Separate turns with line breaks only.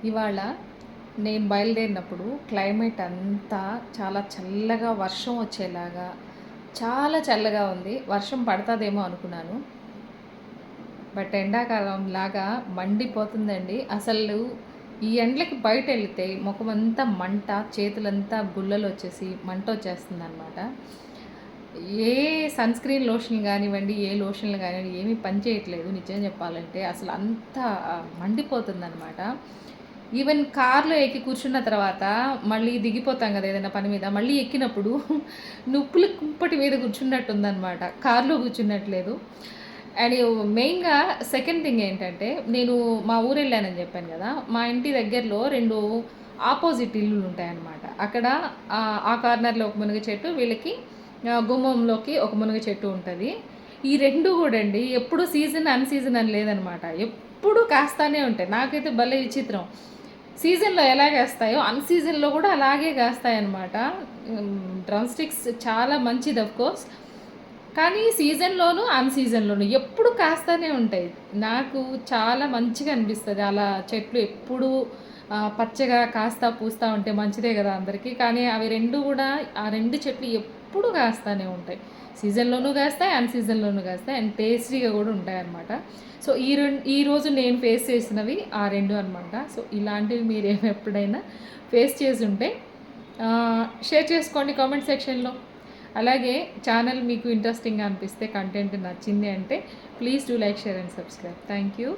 ఇవాళ నేను బయలుదేరినప్పుడు క్లైమేట్ అంతా చాలా చల్లగా వర్షం వచ్చేలాగా చాలా చల్లగా ఉంది. వర్షం పడతదేమో అనుకున్నాను. బట్ ఎండాకాలం లాగా మండిపోతుందండి. అసలు ఈ ఎండలకి బయటెళ్తే మొఖమంతా మంట, చేతులంతా గుల్లలొచ్చేసి మంటొచ్చేస్తుందనమాట. ఏ సన్‌స్క్రీన్ లోషన్ గానివ్వండి, ఏ లోషన్‌లు గానివ్వండి ఏమీ పని చేయట్లేదు నిజం చెప్పాలంటే. అసలు అంత మండిపోతుందనమాట. ఈవెన్ కార్‌లో ఎక్కి కూర్చున్న తర్వాత మళ్ళీ దిగిపోతాం గదా! ఏదైనా పని మీద. మళ్ళీ ఎక్కినప్పుడు నుప్పుల కుంపటి మీద కూర్చున్నట్టుందనమాట. కార్‌లో కూర్చున్నట్లేదు. అండ్ మెయిన్‌గా సెకండ్ థింగ్ ఏంటంటే, నేను మా ఊరెళ్ళానని జెప్పాను గదా! మా ఇంటి దగ్గరలో 2 ఆపోజిట్ ఇల్లులుంటాయనమాట. అక్కడ ఆ కార్నర్‌లో ఒక మునగ చెట్టు, వీళ్ళకి గుమ్మంలోకి ఒక మునగ చెట్టు ఉంటది. ఈ 2 గూడండి ఎప్పుడు సీజన్, అన్ సీజన్ అని లేదనమాట. ఎప్పుడూ కాస్తానే ఉంటాయి. నాకైతే భలే విచిత్రం. సీజన్‌లో ఎలాగేస్తాయో, అన్ సీజన్‌లో గూడా అలాగే కాస్తాయనమాట. డ్రమ్ స్టిక్స్ చాలా మంచిది ఆఫ్‌కోర్స్. కానీ సీజన్‌లోను, అన్ సీజన్‌లోను ఎప్పుడు కాస్తానే ఉంటాయి. నాకు చాలా మంచిగా అనిపిస్తది. అలా చెట్లు ఎప్పుడూ పచ్చగా కాస్తా, పూస్తా ఉంటే మంచిదే గదా అందరికీ. కానీ అవి 2 గూడా ఆ 2 చెట్లు ఎప్పుడు కాస్తానే ఉంటాయి. సీజన్‌లోనూ కాస్తాయి, అన్ సీజన్‌లోనూ కాస్తాయి. అండ్ టేస్టీగా గూడా ఉంటాయన్నమాట. సో, ఈరోజు నేను ఫేస్ చేసినవి ఆ 2 అనమాట. సో, ఇలాంటివి మీరెప్పుడైనా ఫేస్ చేసుంటే షేర్ చేసుకోండి కామెంట్ సెక్షన్‌లో. అలాగే ఛానల్ మీకు ఇంట్రెస్టింగ్‌గా అనిపిస్తే, కంటెంట్ నచ్చింది అంటే please do like, share and subscribe. Thank you.